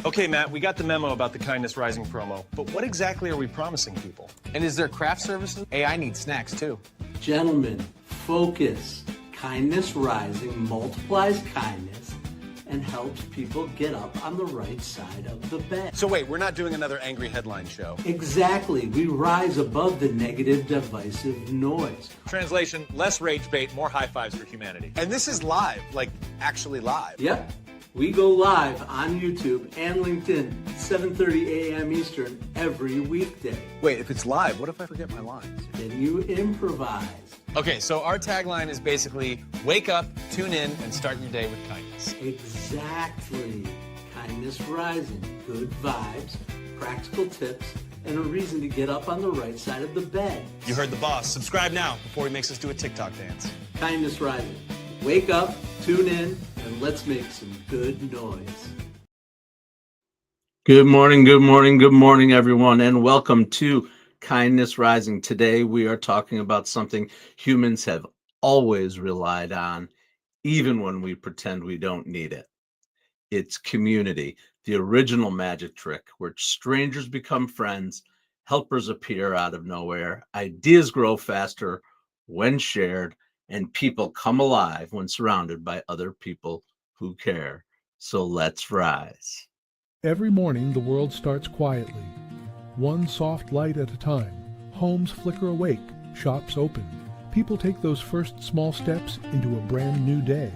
Okay, Matt, we got the memo about the Kindness Rising promo, but what exactly are we promising people? And is there craft services? Hey, I need snacks too. Gentlemen, focus. Kindness Rising multiplies kindness and helps people get up on the right side of the bed. So wait, we're not doing another angry headline show. Exactly. We rise above the negative, divisive noise. Translation, less rage bait, more high fives for humanity. And this is live, like actually live. Yep. We go live on YouTube and LinkedIn, 7:30 a.m. Eastern every weekday. Wait, if it's live, what if I forget my lines? Then you improvise. Okay, so our tagline is basically wake up, tune in, and start your day with kindness. Exactly. Kindness Rising. Good vibes, practical tips, and a reason to get up on the right side of the bed. You heard the boss. Subscribe now before he makes us do a TikTok dance. Kindness Rising. Wake up, tune in, and let's make some good noise. Good morning, everyone, and welcome to Kindness Rising. Today we are talking about something humans have always relied on, even when we pretend we don't need it. It's community, the original magic trick where strangers become friends, helpers appear out of nowhere, ideas grow faster when shared, and people come alive when surrounded by other people who care. So let's rise. Every morning, the world starts quietly. One soft light at a time. Homes flicker awake, shops open. People take those first small steps into a brand new day.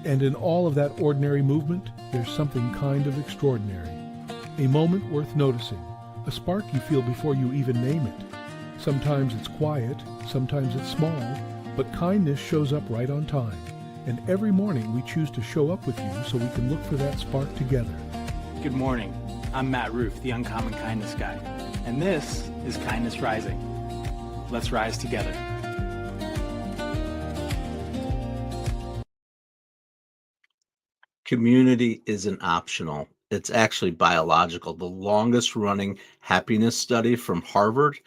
And in all of that ordinary movement, there's something kind of extraordinary. A moment worth noticing. A spark you feel before you even name it. Sometimes it's quiet, sometimes it's small, but kindness shows up right on time. And every morning we choose to show up with you so we can look for that spark together. Good morning. I'm Matt Roof, the Uncommon Kindness Guy. And this is Kindness Rising. Let's rise together. Community isn't optional. It's actually biological. The longest running happiness study from Harvard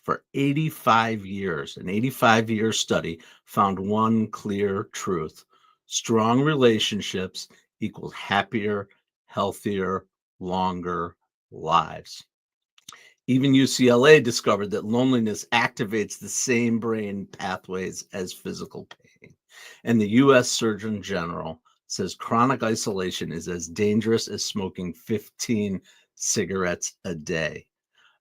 for 85 years, an 85-year study found one clear truth. Strong relationships equals happier, healthier, longer lives. Even UCLA discovered that loneliness activates the same brain pathways as physical pain. And the U.S. Surgeon General says chronic isolation is as dangerous as smoking 15 cigarettes a day.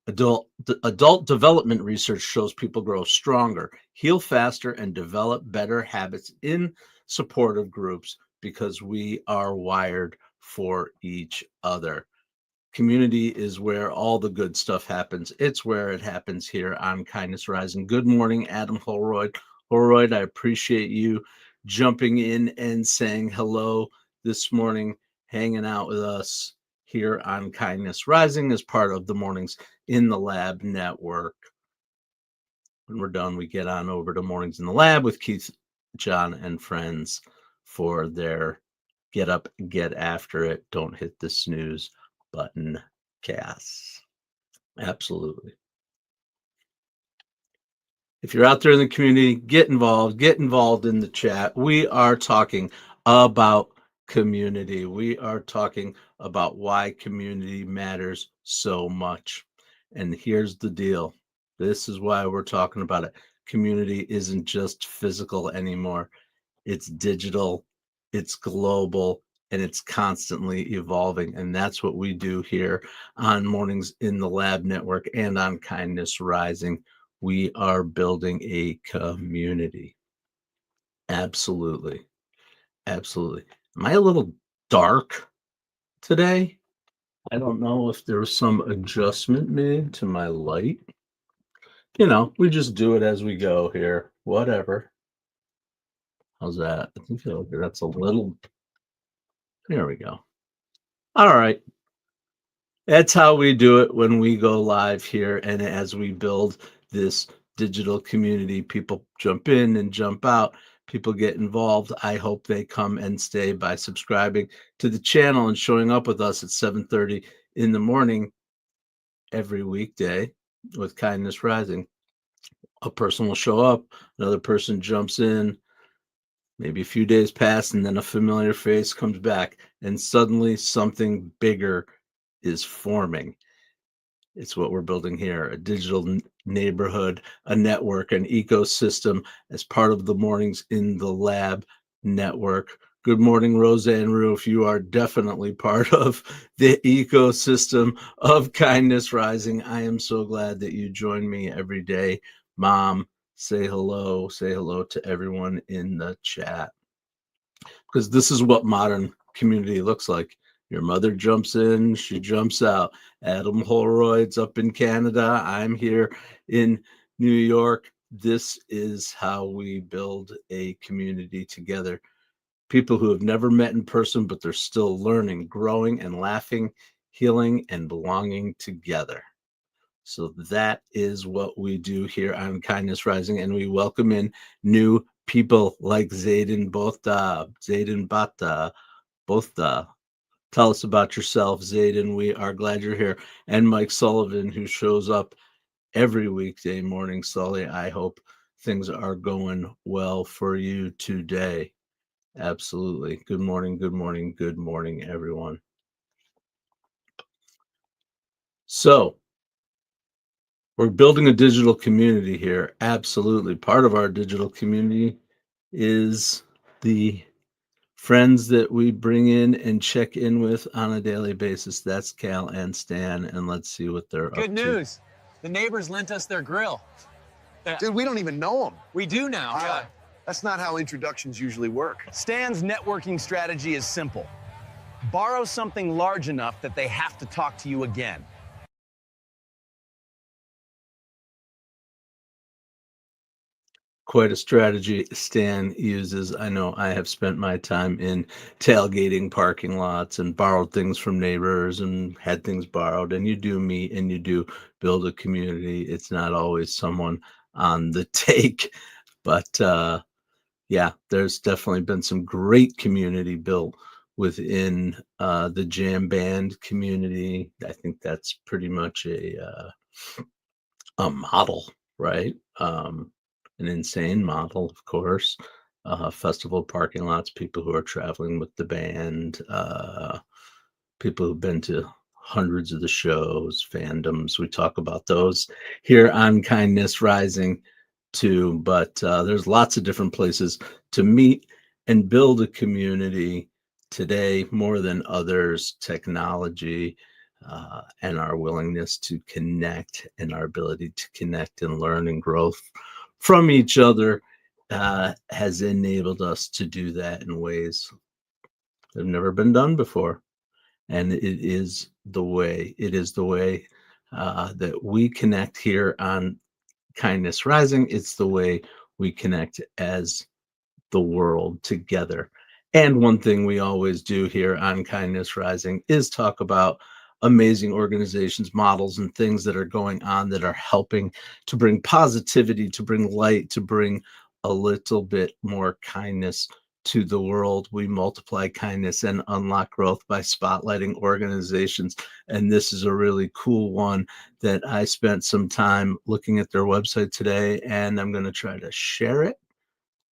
Adult development research shows people grow stronger, heal faster, and develop better habits in supportive groups because we are wired for each other. Community is where all the good stuff happens. It's where it happens here on Kindness Rising. Good morning, Adam Holroyd. Holroyd, I appreciate you jumping in and saying hello this morning, hanging out with us here on Kindness Rising as part of the Mornings in the Lab network. When we're done, we get on over to Mornings in the Lab with Keith, John, and friends for their get up, get after it, don't hit the snooze button cast. Absolutely. If you're out there in the community, get involved in the chat. We are talking about community. We are talking about why community matters so much. And here's the deal. This is why we're talking about it. Community isn't just physical anymore. It's digital, it's global, and it's constantly evolving. And that's what we do here on Mornings in the Lab network and on Kindness Rising. We are building a community. Absolutely. Absolutely. Am I a little dark today? I don't know if there was some adjustment made to my light. You know, we just do it as we go here. Whatever. How's that? I think that's a little. There we go. All right. That's how we do it when we go live here. And as we build this digital community, people jump in and jump out. People get involved. I hope they come and stay by subscribing to the channel and showing up with us at 7:30 in the morning every weekday with Kindness Rising. A person will show up, another person jumps in, maybe a few days pass, and then a familiar face comes back, and suddenly something bigger is forming. It's what we're building here, a digital neighborhood, a network, an ecosystem as part of the Mornings in the Lab network. Good morning, Roseanne Roof. You are definitely part of the ecosystem of Kindness Rising. I am so glad that you join me every day. Mom, say hello. Say hello to everyone in the chat. Because this is what modern community looks like. Your mother jumps in, she jumps out. Adam Holroyd's up in Canada. I'm here in New York. This is how we build a community together. People who have never met in person, but they're still learning, growing, and laughing, healing, and belonging together. So that is what we do here on Kindness Rising, and we welcome in new people like Zayden Botha. Tell us about yourself, Zayden. We are glad you're here. And Mike Sullivan, who shows up every weekday morning. Sully, I hope things are going well for you today. Absolutely. Good morning, good morning, good morning, everyone. So, we're building a digital community here. Absolutely. Part of our digital community is the friends that we bring in and check in with on a daily basis. That's Cal and Stan, and let's see what they're up to. Good news. The neighbors lent us their grill. Dude, we don't even know him. We do now. Yeah. That's not how introductions usually work. Stan's networking strategy is simple. Borrow something large enough that they have to talk to you again. Quite a strategy Stan uses. I know I have spent my time in tailgating parking lots and borrowed things from neighbors and had things borrowed. And you do meet and you do build a community. It's not always someone on the take, but yeah, there's definitely been some great community built within the jam band community. I think that's pretty much a model, right? An insane model, of course. Festival parking lots, people who are traveling with the band, people who've been to hundreds of the shows, fandoms. We talk about those here on Kindness Rising too, but there's lots of different places to meet and build a community today more than others. Technology and our willingness to connect and our ability to connect and learn and grow from each other has enabled us to do that in ways that have never been done before. And it is the way that we connect here on Kindness Rising. It's the way we connect as the world together. And one thing we always do here on Kindness Rising is talk about amazing organizations, models, and things that are going on that are helping to bring positivity, to bring light, to bring a little bit more kindness to the world. We multiply kindness and unlock growth by spotlighting organizations. And this is a really cool one that I spent some time looking at their website today, and I'm going to try to share it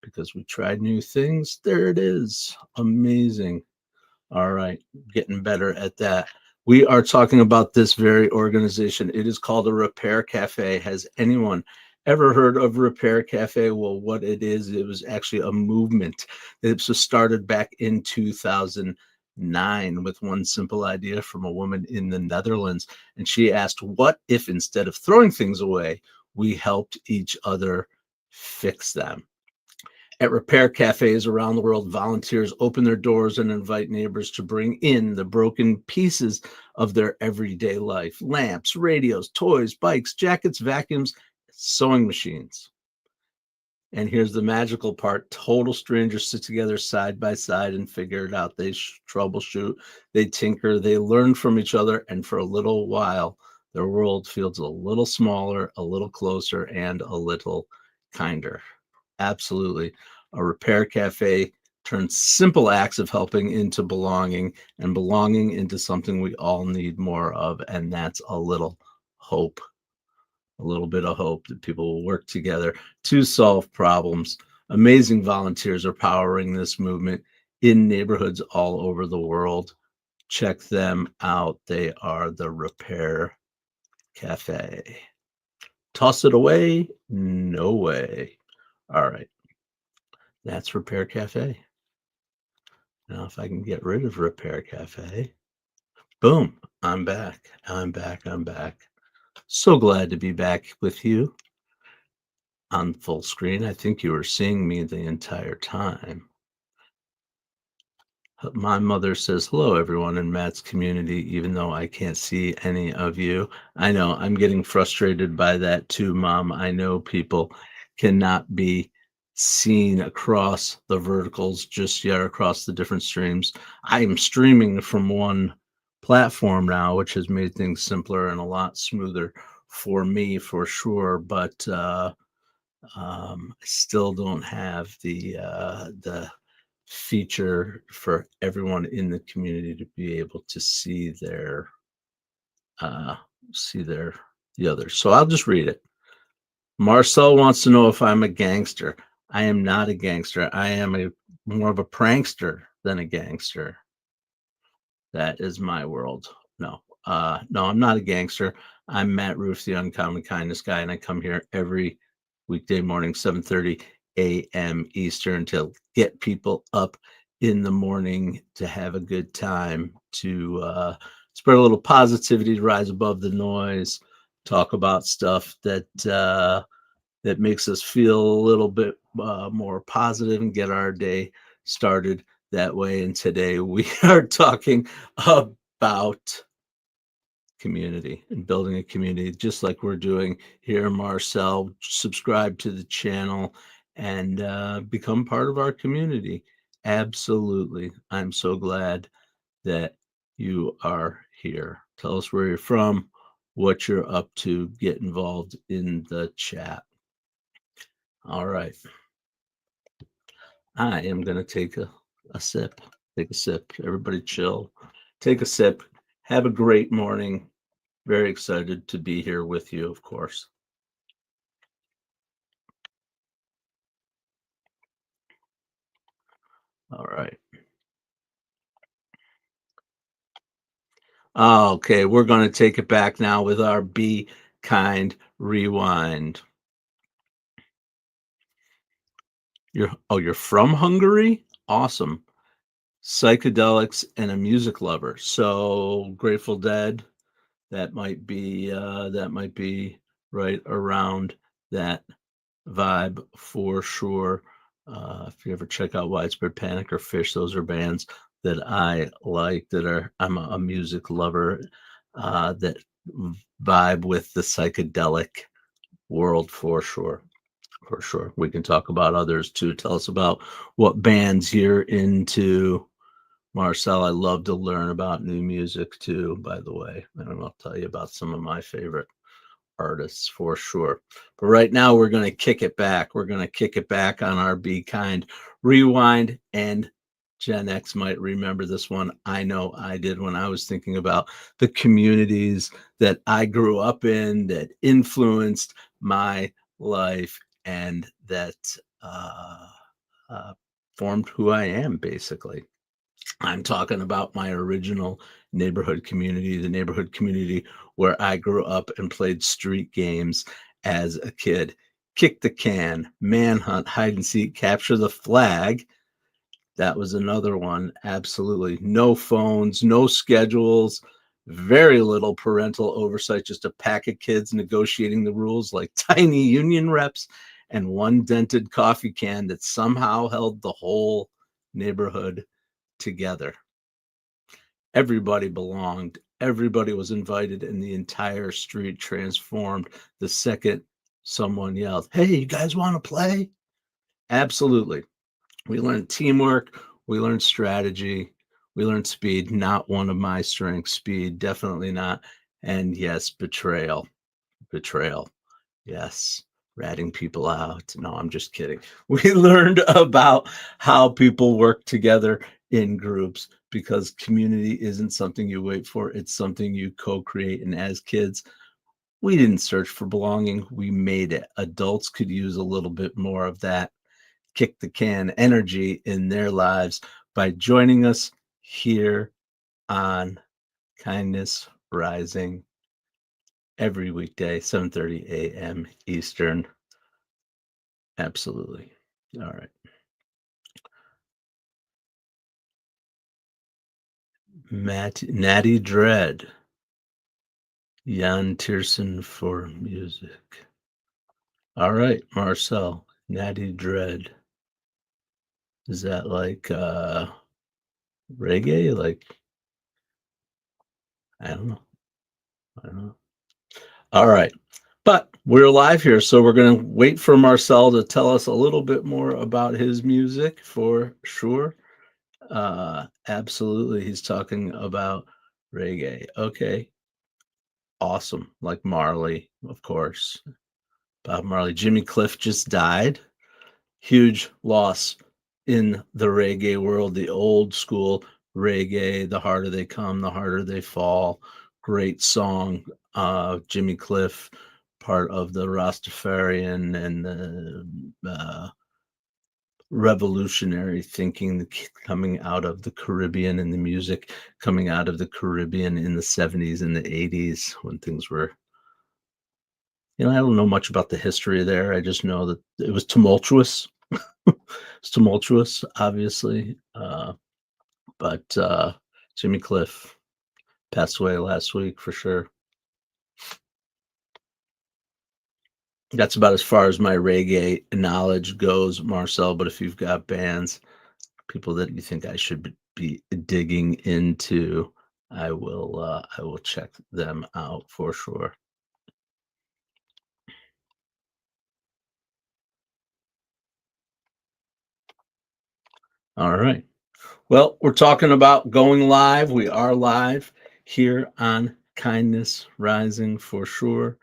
because we tried new things. There it is. Amazing. All right. Getting better at that. We are talking about this very organization. It is called a Repair Cafe. Has anyone ever heard of Repair Cafe? Well, what it was actually a movement. It was started back in 2009 with one simple idea from a woman in the Netherlands. And she asked, what if instead of throwing things away, we helped each other fix them? At repair cafes around the world, volunteers open their doors and invite neighbors to bring in the broken pieces of their everyday life: lamps, radios, toys, bikes, jackets, vacuums, sewing machines. And here's the magical part. Total strangers sit together side by side and figure it out. They troubleshoot, they tinker, they learn from each other, and for a little while, their world feels a little smaller, a little closer, and a little kinder. Absolutely. A repair cafe turns simple acts of helping into belonging, and belonging into something we all need more of. And that's a little hope, a little bit of hope that people will work together to solve problems. Amazing volunteers are powering this movement in neighborhoods all over the world. check them out. They are the Repair Cafe. Toss it away? No way. All right. That's Repair Cafe. Now, if I can get rid of Repair Cafe, boom, I'm back. I'm back. So glad to be back with you on full screen. I think you were seeing me the entire time. My mother says, hello, everyone in Matt's community, even though I can't see any of you. I know I'm getting frustrated by that too, Mom. I know people cannot be seen across the verticals just yet, across the different streams. I am streaming from one platform now, which has made things simpler and a lot smoother for me, for sure. But I still don't have the feature for everyone in the community to be able to see the others. So I'll just read it. Marcel wants to know if I'm a gangster. I am not a gangster. I am more of a prankster than a gangster. That is my world. No, I'm not a gangster. I'm Matt Roof, the Uncommon Kindness Guy, and I come here every weekday morning, 7:30 a.m. Eastern, to get people up in the morning, to have a good time, to spread a little positivity, to rise above the noise, talk about stuff that makes us feel a little bit more positive and get our day started that way. And today we are talking about community and building a community, just like we're doing here. Marcel, subscribe to the channel and become part of our community. Absolutely. I'm so glad that you are here. Tell us where you're from, what you're up to. Get involved in the chat. All right. I am going to take a sip. Take a sip. Everybody chill. Take a sip. Have a great morning. Very excited to be here with you, of course. All right. Okay, we're going to take it back now with our Be Kind Rewind. You're from Hungary? Awesome. Psychedelics and a music lover. So Grateful Dead, that might be right around that vibe for sure. If you ever check out Widespread Panic or Fish, those are bands that I like, I'm a music lover that vibe with the psychedelic world for sure. For sure. We can talk about others too. Tell us about what bands you're into. Marcel, I love to learn about new music too, by the way. And I'll tell you about some of my favorite artists for sure. But right now we're going to kick it back. We're going to kick it back on our Be Kind Rewind. And Gen X might remember this one. I know I did, when I was thinking about the communities that I grew up in that influenced my life and that formed who I am, basically. I'm talking about my original neighborhood community, the neighborhood community where I grew up and played street games as a kid. Kick the can, manhunt, hide and seek, capture the flag. That was another one. Absolutely. No phones, no schedules, very little parental oversight, just a pack of kids negotiating the rules like tiny union reps, and one dented coffee can that somehow held the whole neighborhood together. Everybody belonged. Everybody was invited, and the entire street transformed the second someone yelled, "Hey, you guys want to play?" Absolutely. We learned teamwork. We learned strategy. We learned speed. Not one of my strengths, speed. Definitely not. And yes, betrayal. Betrayal. Yes. Ratting people out. No, I'm just kidding. We learned about how people work together in groups, because community isn't something you wait for. It's something you co-create. And as kids, we didn't search for belonging. We made it. Adults could use a little bit more of that kick the can energy in their lives by joining us here on Kindness Rising every weekday, 7:30 a.m. Eastern. Absolutely. All right. Natty Dread. Jan Tiersen for music. All right, Marcel. Natty Dread. Is that like reggae? Like, I don't know. All right. But we're live here, so we're going to wait for Marcel to tell us a little bit more about his music for sure. Absolutely. He's talking about reggae. Okay. Awesome. Like Marley, of course. Bob Marley. Jimmy Cliff just died. Huge loss in the reggae world, the old school reggae. The harder they come, the harder they fall. Great song. Jimmy Cliff, part of the Rastafarian and the revolutionary thinking coming out of the Caribbean, and the music coming out of the Caribbean in the 70s and the 80s when things were, I don't know much about the history there. I just know that it was tumultuous. It's tumultuous, obviously. But Jimmy Cliff passed away last week for sure. That's about as far as my reggae knowledge goes, Marcel. But if you've got bands, people that you think I should be digging into, I will check them out for sure. All right. Well, we're talking about going live. We are live here on Kindness Rising for sure.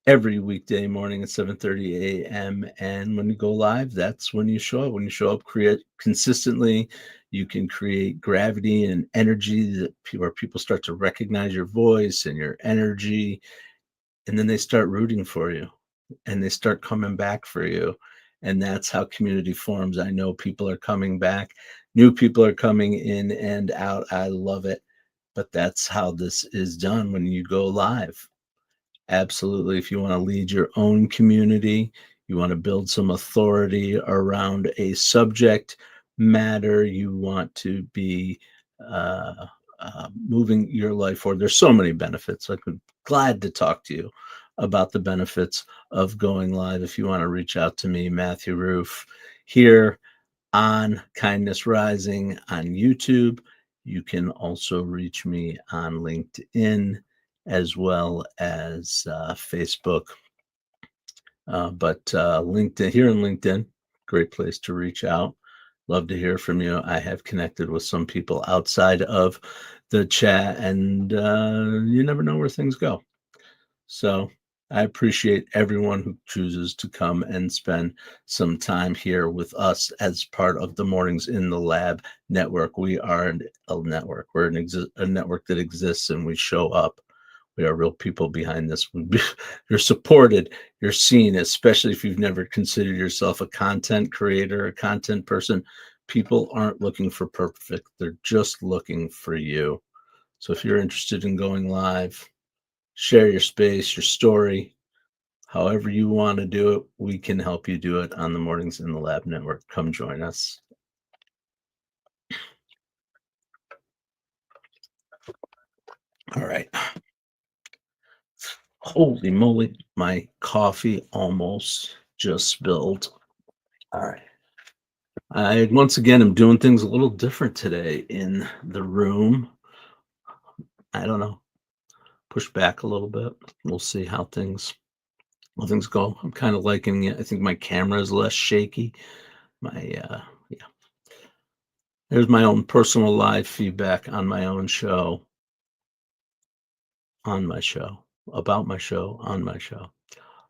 Every weekday morning at 7:30 a.m. And when you go live, that's when you show up. When you show up, create consistently, you can create gravity and energy where people start to recognize your voice and your energy. And then they start rooting for you and they start coming back for you. And that's how community forms. I know people are coming back. New people are coming in and out. I love it. But that's how this is done when you go live. Absolutely. If you want to lead your own community, you want to build some authority around a subject matter, you want to be moving your life forward. There's so many benefits. I'm glad to talk to you about the benefits of going live. If you want to reach out to me, Matthew Roof, here on Kindness Rising on YouTube. You can also reach me on LinkedIn as well as Facebook. But LinkedIn, here in LinkedIn, great place to reach out. Love to hear from you. I have connected with some people outside of the chat, and you never know where things go. So I appreciate everyone who chooses to come and spend some time here with us as part of the Mornings in the Lab network. We are a network. We're a network that exists, and we show up. We are real people behind this. You're supported, you're seen, especially if you've never considered yourself a content creator, a content person. People aren't looking for perfect. They're just looking for you. So if you're interested in going live, share your space, your story, however you want to do it, we can help you do it on the Mornings in the Lab network. Come join us. All right. Holy moly, my coffee almost just spilled. All right. I once again am doing things a little different today in the room. I don't know. Push back a little bit. We'll see how things go. I'm kind of liking it. I think my camera is less shaky. Yeah. There's my own personal live feedback on my own show. On my show. About my show. On my show.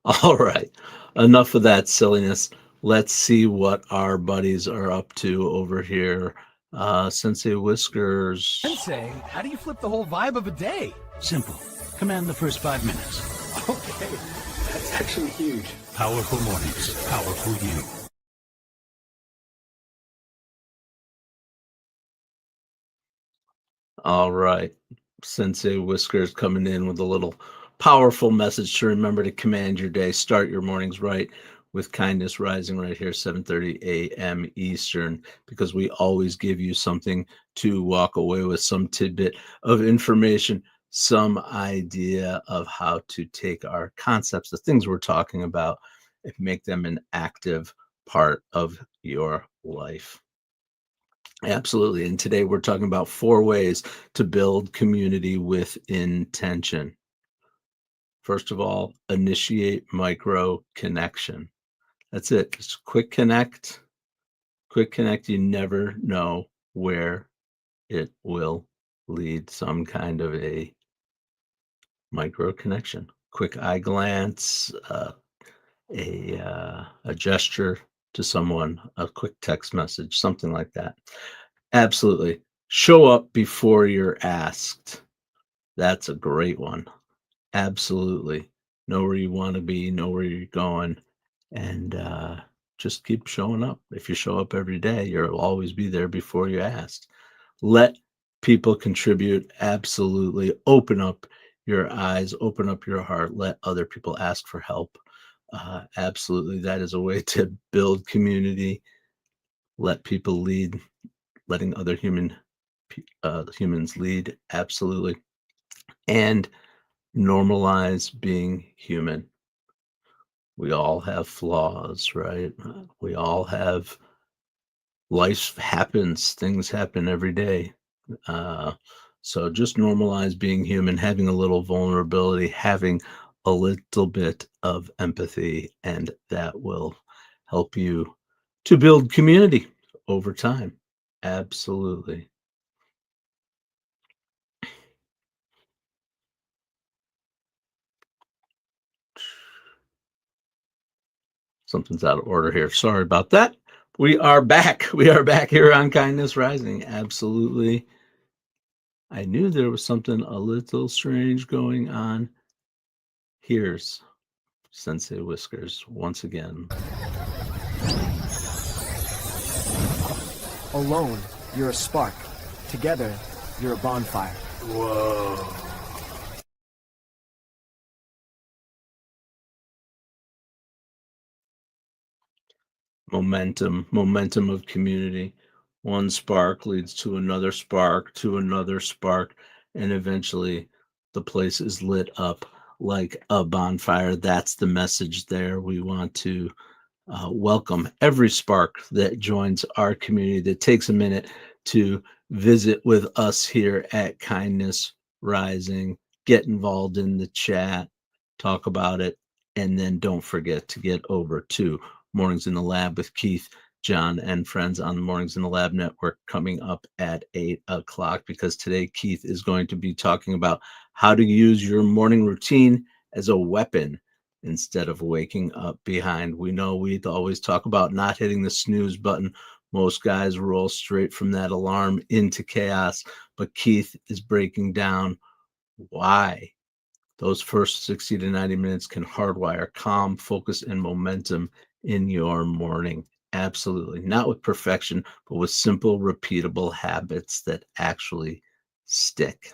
All right. Enough of that silliness. Let's see what our buddies are up to over here. Sensei Whiskers. Sensei, how do you flip the whole vibe of a day? Simple. Command the first 5 minutes. Okay, that's actually huge. Powerful mornings, powerful you. All right. Sensei Whiskers coming in with a little powerful message to remember to command your day. Start your mornings right with Kindness Rising right here, 7:30 a.m. Eastern, because we always give you something to walk away with, some tidbit of information, some idea of how to take our concepts, the things we're talking about, and make them an active part of your life. Absolutely. And today we're talking about 4 ways to build community with intention. First of all, initiate micro connection. That's it. Just quick connect. Quick connect. You never know where it will lead. Some kind of a micro connection. Quick eye glance, a gesture to someone, a quick text message, something like that. Absolutely. Show up before you're asked. That's a great one. Absolutely. Know where you want to be, know where you're going, and just keep showing up. If you show up every day, you'll always be there before you ask. Let people contribute. Absolutely. Open up your eyes, open up your heart, let other people ask for help. Absolutely. That is a way to build community. Let people lead, letting other humans lead. Absolutely. And normalize being human. We all have flaws, right? We all have, life happens, things happen every day. So just normalize being human, having a little vulnerability, having a little bit of empathy, and that will help you to build community over time. Absolutely. Something's out of order here. Sorry about that. We are back. We are back here on Kindness Rising. Absolutely. I knew there was something a little strange going on. Here's Sensei Whiskers once again. Alone, you're a spark. Together, you're a bonfire. Whoa. Momentum of community. One spark leads to another spark, and eventually the place is lit up like a bonfire. That's the message there. We want to welcome every spark that joins our community, that takes a minute to visit with us here at Kindness Rising. Get involved in the chat, talk about it, and then don't forget to get over to Mornings in the Lab with Keith, John, and friends on the Mornings in the Lab network coming up at 8 o'clock, because today Keith is going to be talking about how to use your morning routine as a weapon instead of waking up behind. We know we always talk about not hitting the snooze button. Most guys roll straight from that alarm into chaos, but Keith is breaking down why those first 60 to 90 minutes can hardwire calm, focus, and momentum in your morning. Absolutely. Not with perfection, but with simple, repeatable habits that actually stick.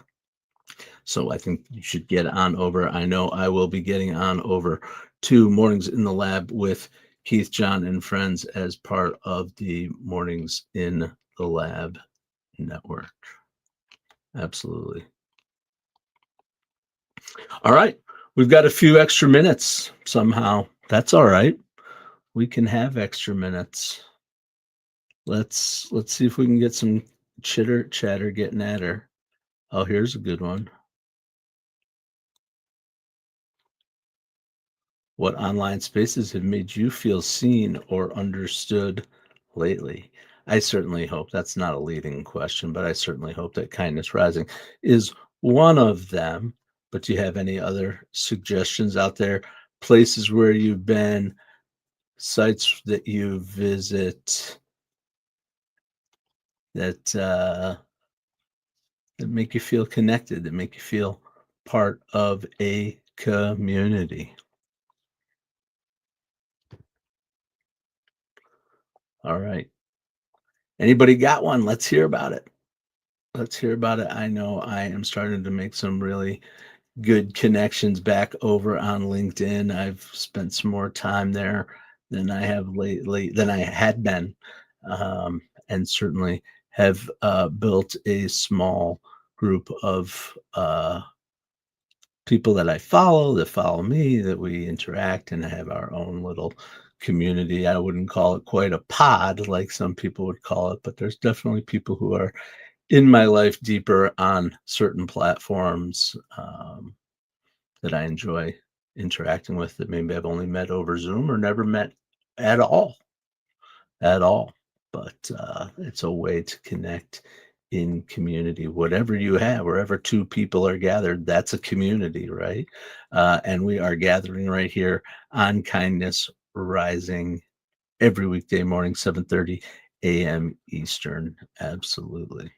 So I think you should get on over. I know I will be getting on over to Mornings in the Lab with Keith, John, and friends as part of the Mornings in the Lab network. Absolutely. All right. We've got a few extra minutes somehow. That's all right. We can have extra minutes. Let's see if we can get some chitter chatter getting at her. Oh, here's a good one. What online spaces have made you feel seen or understood lately? I certainly hope that's not a leading question, but I certainly hope that Kindness Rising is one of them. But do you have any other suggestions out there? Places where you've been, sites that you visit that make you feel connected, that make you feel part of a community. All right. Anybody got one? Let's hear about it. Let's hear about it. I know I am starting to make some really good connections back over on LinkedIn. I've spent some more time there than I have lately, than I had been, and certainly have built a small group of people that I follow, that follow me, that we interact and have our own little community. I wouldn't call it quite a pod like some people would call it, but there's definitely people who are in my life deeper on certain platforms that I enjoy interacting with, that maybe I've only met over Zoom or never met at all. But it's a way to connect in community. Whatever you have, wherever two people are gathered, that's a community, right? And we are gathering right here on Kindness Rising every weekday morning, 7:30 a.m. Eastern. Absolutely.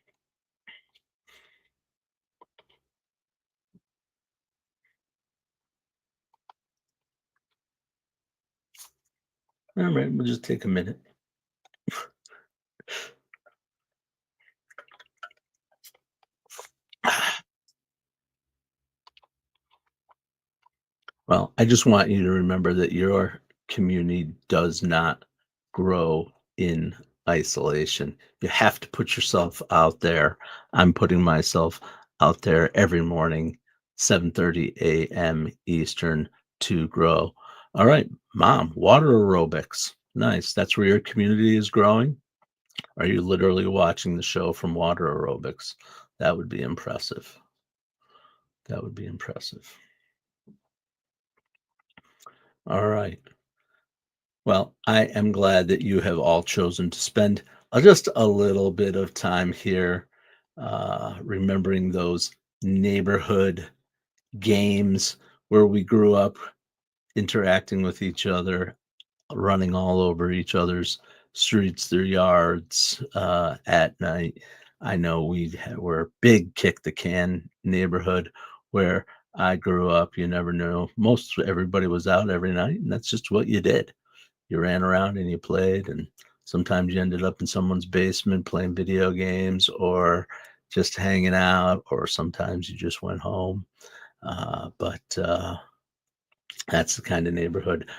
All right, we'll just take a minute. Well, I just want you to remember that your community does not grow in isolation. You have to put yourself out there. I'm putting myself out there every morning, 7:30 a.m. Eastern, to grow. All right, Mom, water aerobics. Nice. That's where your community is growing. Are you literally watching the show from water aerobics? That would be impressive. That would be impressive. All right. Well, I am glad that you have all chosen to spend just a little bit of time here remembering those neighborhood games where we grew up interacting with each other, running all over each other's streets, their yards at night. I know were a big kick the can neighborhood where I grew up. You never knew. Most everybody was out every night, and that's just what you did. You ran around and you played, and sometimes you ended up in someone's basement playing video games or just hanging out, or sometimes you just went home. But that's the kind of neighborhood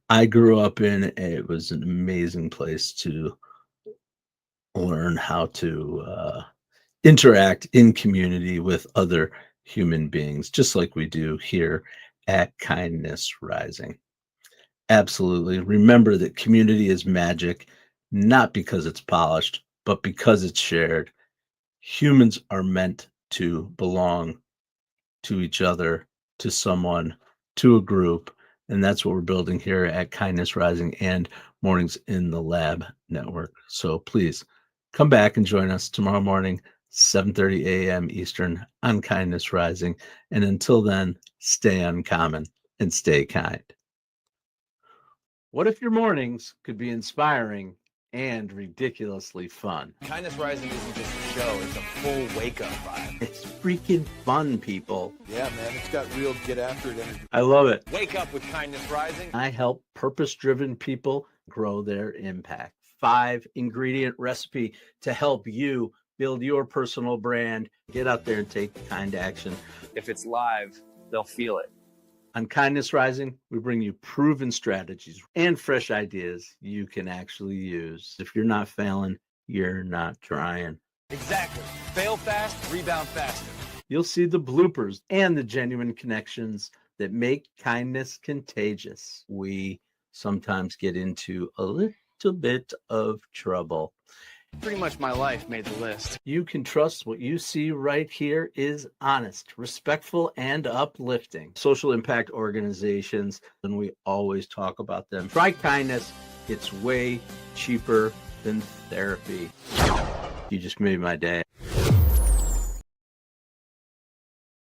I grew up in. It was an amazing place to learn how to interact in community with other human beings, just like we do here at Kindness Rising. Absolutely. Remember that community is magic, not because it's polished, but because it's shared. Humans are meant to belong to each other, to someone, to a group. And that's what we're building here at Kindness Rising and Mornings in the Lab Network. So please come back and join us tomorrow morning, 7:30 a.m. Eastern on Kindness Rising. And until then, stay uncommon and stay kind. What if your mornings could be inspiring and ridiculously fun? Kindness Rising isn't just a show, it's a full wake-up vibe. It's freaking fun, people. Yeah, man, it's got real get after it energy. I love it. Wake up with Kindness Rising. I help purpose-driven people grow their impact. 5-ingredient recipe to help you build your personal brand. Get out there and take kind action. If it's live, they'll feel it. On Kindness Rising, we bring you proven strategies and fresh ideas you can actually use. If you're not failing, you're not trying. Exactly. Fail fast, rebound faster. You'll see the bloopers and the genuine connections that make kindness contagious. We sometimes get into a little bit of trouble. Pretty much my life made the list. You can trust what you see right here is honest, respectful, and uplifting. Social impact organizations, and we always talk about them. Try kindness. It's way cheaper than therapy. You just made my day.